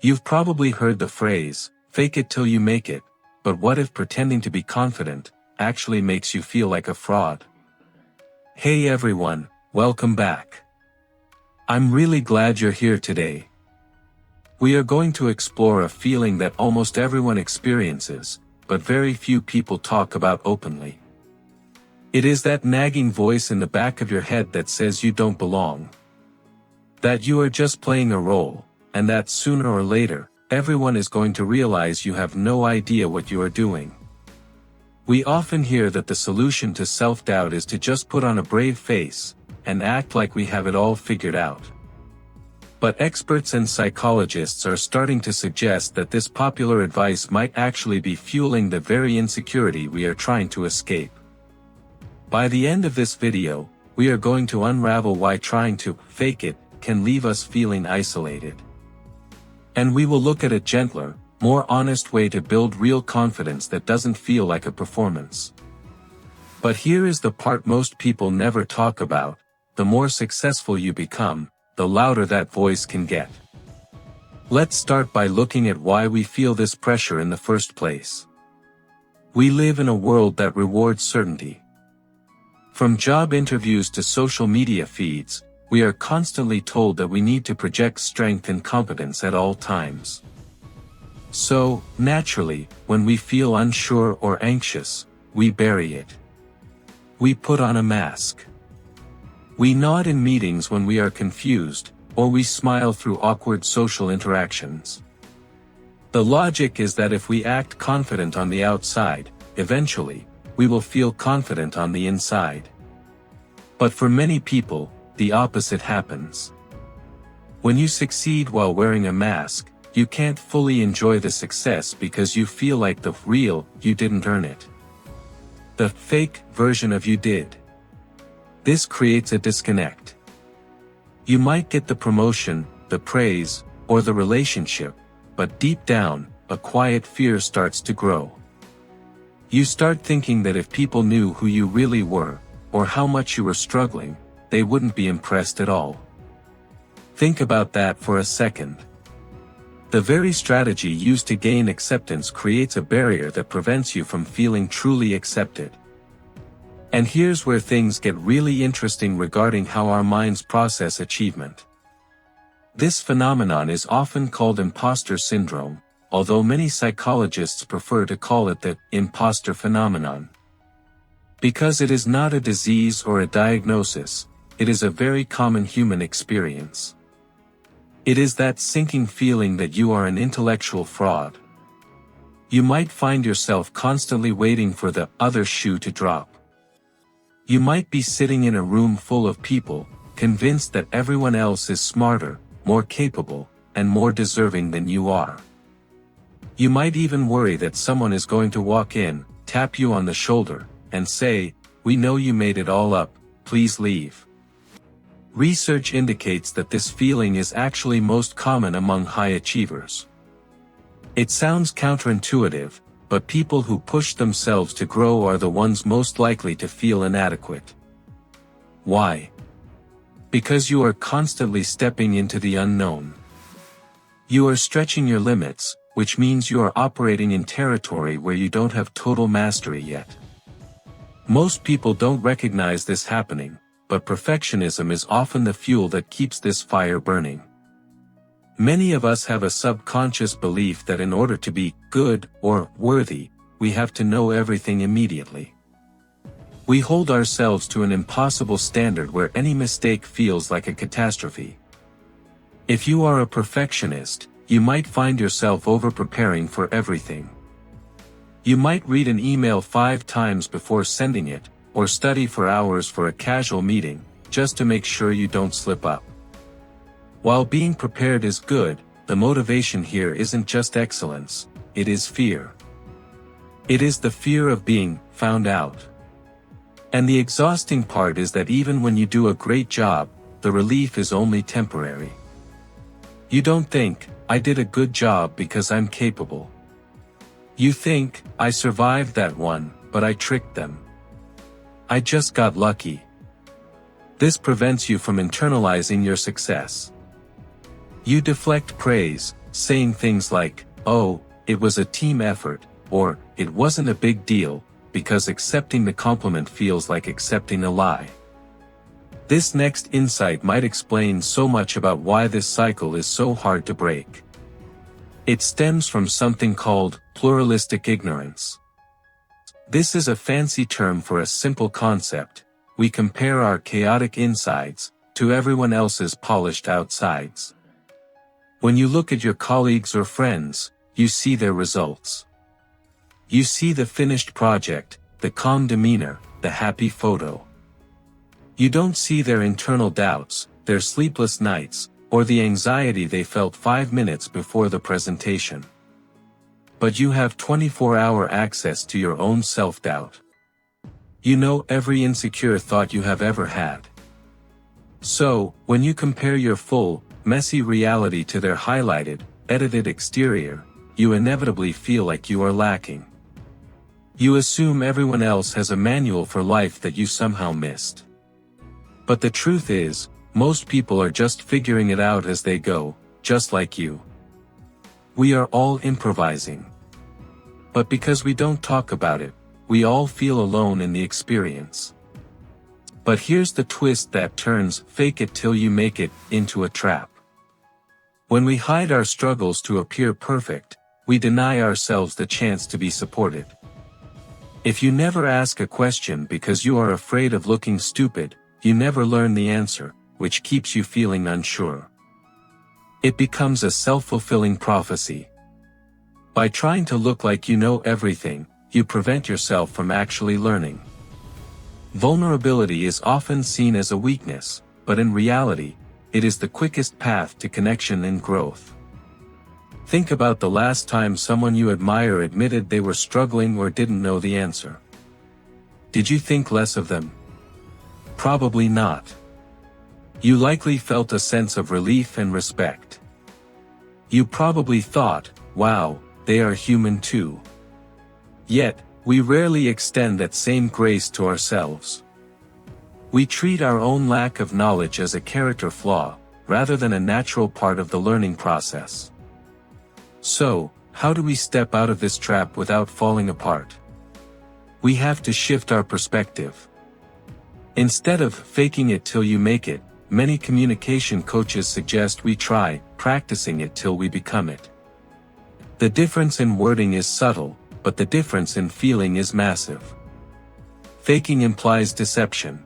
You've probably heard the phrase, fake it till you make it, but what if pretending to be confident actually makes you feel like a fraud? Hey everyone, welcome back. I'm really glad you're here today. We are going to explore a feeling that almost everyone experiences, but very few people talk about openly. It is that nagging voice in the back of your head that says you don't belong. That you are just playing a role, and that sooner or later, everyone is going to realize you have no idea what you are doing. We often hear that the solution to self-doubt is to just put on a brave face, and act like we have it all figured out. But experts and psychologists are starting to suggest that this popular advice might actually be fueling the very insecurity we are trying to escape. By the end of this video, we are going to unravel why trying to fake it can leave us feeling isolated. And we will look at a gentler, more honest way to build real confidence that doesn't feel like a performance. But here is the part most people never talk about: the more successful you become, the louder that voice can get. Let's start by looking at why we feel this pressure in the first place. We live in a world that rewards certainty. From job interviews to social media feeds, we are constantly told that we need to project strength and competence at all times. So, naturally, when we feel unsure or anxious, we bury it. We put on a mask. We nod in meetings when we are confused, or we smile through awkward social interactions. The logic is that if we act confident on the outside, eventually, we will feel confident on the inside. But for many people, the opposite happens. When you succeed while wearing a mask, you can't fully enjoy the success because you feel like the real you didn't earn it. The fake version of you did. This creates a disconnect. You might get the promotion, the praise, or the relationship, but deep down, a quiet fear starts to grow. You start thinking that if people knew who you really were, or how much you were struggling, they wouldn't be impressed at all. Think about that for a second. The very strategy used to gain acceptance creates a barrier that prevents you from feeling truly accepted. And here's where things get really interesting regarding how our minds process achievement. This phenomenon is often called imposter syndrome, although many psychologists prefer to call it the imposter phenomenon. Because it is not a disease or a diagnosis, it is a very common human experience. It is that sinking feeling that you are an intellectual fraud. You might find yourself constantly waiting for the other shoe to drop. You might be sitting in a room full of people, convinced that everyone else is smarter, more capable, and more deserving than you are. You might even worry that someone is going to walk in, tap you on the shoulder, and say, "We know you made it all up, please leave." Research indicates that this feeling is actually most common among high achievers. It sounds counterintuitive, but people who push themselves to grow are the ones most likely to feel inadequate. Why? Because you are constantly stepping into the unknown. You are stretching your limits, which means you are operating in territory where you don't have total mastery yet. Most people don't recognize this happening, but perfectionism is often the fuel that keeps this fire burning. Many of us have a subconscious belief that in order to be good or worthy, we have to know everything immediately. We hold ourselves to an impossible standard where any mistake feels like a catastrophe. If you are a perfectionist, you might find yourself over-preparing for everything. You might read an email 5 times before sending it, or study for hours for a casual meeting, just to make sure you don't slip up. While being prepared is good, the motivation here isn't just excellence, it is fear. It is the fear of being found out. And the exhausting part is that even when you do a great job, the relief is only temporary. You don't think, "I did a good job because I'm capable." You think, "I survived that one, but I tricked them. I just got lucky." This prevents you from internalizing your success. You deflect praise, saying things like, "Oh, it was a team effort," or "It wasn't a big deal," because accepting the compliment feels like accepting a lie. This next insight might explain so much about why this cycle is so hard to break. It stems from something called pluralistic ignorance. This is a fancy term for a simple concept: we compare our chaotic insides to everyone else's polished outsides. When you look at your colleagues or friends, you see their results. You see the finished project, the calm demeanor, the happy photo. You don't see their internal doubts, their sleepless nights, or the anxiety they felt 5 minutes before the presentation. But you have 24-hour access to your own self-doubt. You know every insecure thought you have ever had. So, when you compare your full, messy reality to their highlighted, edited exterior, you inevitably feel like you are lacking. You assume everyone else has a manual for life that you somehow missed. But the truth is, most people are just figuring it out as they go, just like you. We are all improvising. But because we don't talk about it, we all feel alone in the experience. But here's the twist that turns "fake it till you make it" into a trap. When we hide our struggles to appear perfect, we deny ourselves the chance to be supported. If you never ask a question because you are afraid of looking stupid, you never learn the answer, which keeps you feeling unsure. It becomes a self-fulfilling prophecy. By trying to look like you know everything, you prevent yourself from actually learning. Vulnerability is often seen as a weakness, but in reality, it is the quickest path to connection and growth. Think about the last time someone you admire admitted they were struggling or didn't know the answer. Did you think less of them? Probably not. You likely felt a sense of relief and respect. You probably thought, "Wow, they are human too." Yet, we rarely extend that same grace to ourselves. We treat our own lack of knowledge as a character flaw, rather than a natural part of the learning process. So, how do we step out of this trap without falling apart? We have to shift our perspective. Instead of faking it till you make it, many communication coaches suggest we try practicing it till we become it. The difference in wording is subtle, but the difference in feeling is massive. Faking implies deception.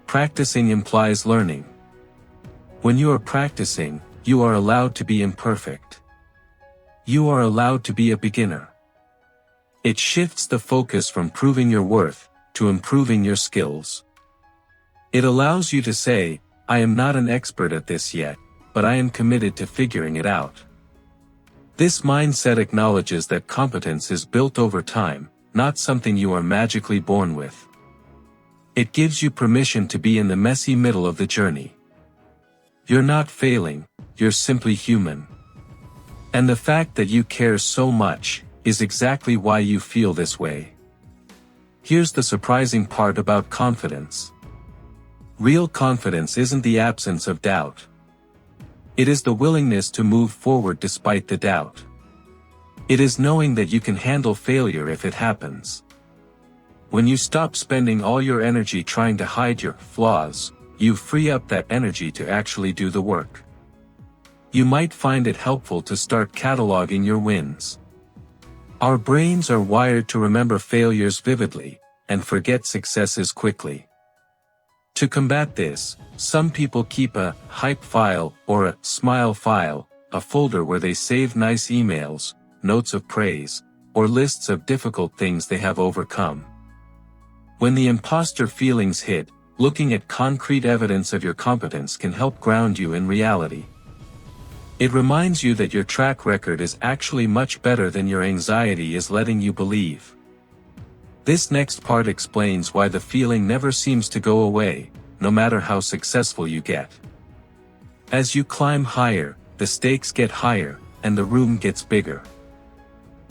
Practicing implies learning. When you are practicing, you are allowed to be imperfect. You are allowed to be a beginner. It shifts the focus from proving your worth to improving your skills. It allows you to say, "I am not an expert at this yet, but I am committed to figuring it out." This mindset acknowledges that competence is built over time, not something you are magically born with. It gives you permission to be in the messy middle of the journey. You're not failing, you're simply human. And the fact that you care so much is exactly why you feel this way. Here's the surprising part about confidence. Real confidence isn't the absence of doubt. It is the willingness to move forward despite the doubt. It is knowing that you can handle failure if it happens. When you stop spending all your energy trying to hide your flaws, you free up that energy to actually do the work. You might find it helpful to start cataloging your wins. Our brains are wired to remember failures vividly, and forget successes quickly. To combat this, some people keep a hype file or a smile file, a folder where they save nice emails, notes of praise, or lists of difficult things they have overcome. When the imposter feelings hit, looking at concrete evidence of your competence can help ground you in reality. It reminds you that your track record is actually much better than your anxiety is letting you believe. This next part explains why the feeling never seems to go away, no matter how successful you get. As you climb higher, the stakes get higher, and the room gets bigger.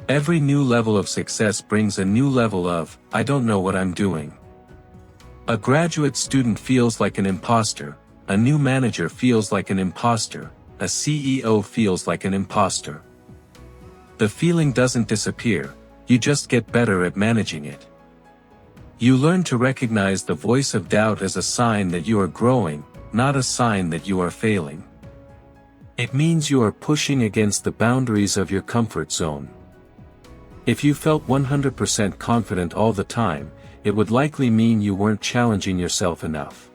Every new level of success brings a new level of, "I don't know what I'm doing." A graduate student feels like an imposter, a new manager feels like an imposter, a CEO feels like an imposter. The feeling doesn't disappear, you just get better at managing it. You learn to recognize the voice of doubt as a sign that you are growing, not a sign that you are failing. It means you are pushing against the boundaries of your comfort zone. If you felt 100% confident all the time, it would likely mean you weren't challenging yourself enough.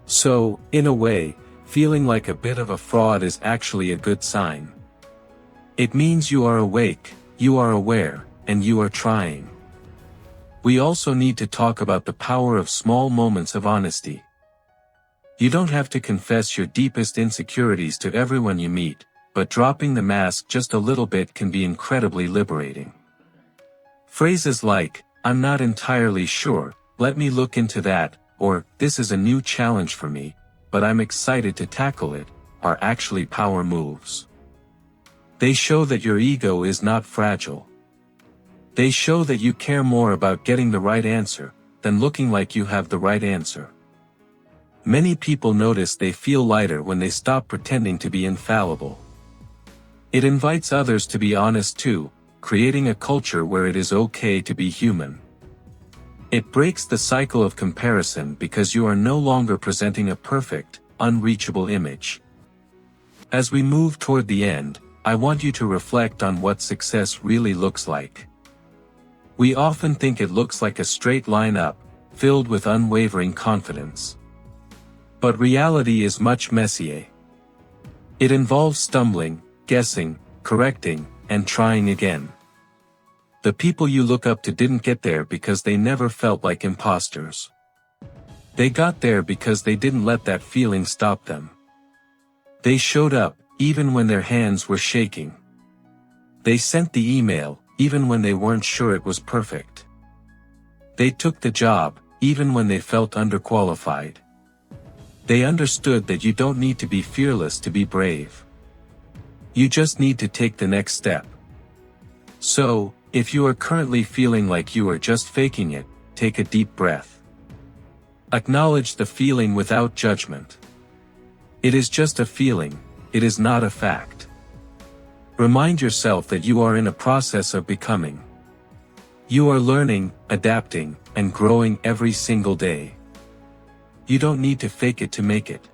So, in a way, feeling like a bit of a fraud is actually a good sign. It means you are awake, you are aware, and you are trying. We also need to talk about the power of small moments of honesty. You don't have to confess your deepest insecurities to everyone you meet, but dropping the mask just a little bit can be incredibly liberating. Phrases like, "I'm not entirely sure, let me look into that," or "this is a new challenge for me, but I'm excited to tackle it," are actually power moves. They show that your ego is not fragile. They show that you care more about getting the right answer than looking like you have the right answer. Many people notice they feel lighter when they stop pretending to be infallible. It invites others to be honest too, creating a culture where it is okay to be human. It breaks the cycle of comparison because you are no longer presenting a perfect, unreachable image. As we move toward the end, I want you to reflect on what success really looks like. We often think it looks like a straight line up, filled with unwavering confidence. But reality is much messier. It involves stumbling, guessing, correcting, and trying again. The people you look up to didn't get there because they never felt like imposters. They got there because they didn't let that feeling stop them. They showed up, even when their hands were shaking. They sent the email, even when they weren't sure it was perfect. They took the job, even when they felt underqualified. They understood that you don't need to be fearless to be brave. You just need to take the next step. So, if you are currently feeling like you are just faking it, take a deep breath. Acknowledge the feeling without judgment. It is just a feeling, it is not a fact. Remind yourself that you are in a process of becoming. You are learning, adapting, and growing every single day. You don't need to fake it to make it.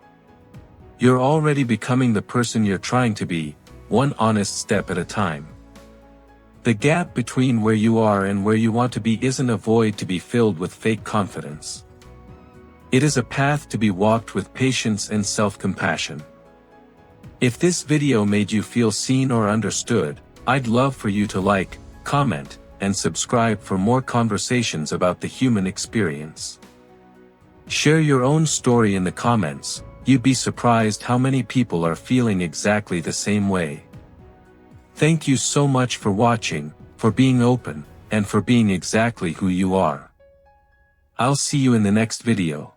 You're already becoming the person you're trying to be, one honest step at a time. The gap between where you are and where you want to be isn't a void to be filled with fake confidence. It is a path to be walked with patience and self-compassion. If this video made you feel seen or understood, I'd love for you to like, comment, and subscribe for more conversations about the human experience. Share your own story in the comments, you'd be surprised how many people are feeling exactly the same way. Thank you so much for watching, for being open, and for being exactly who you are. I'll see you in the next video.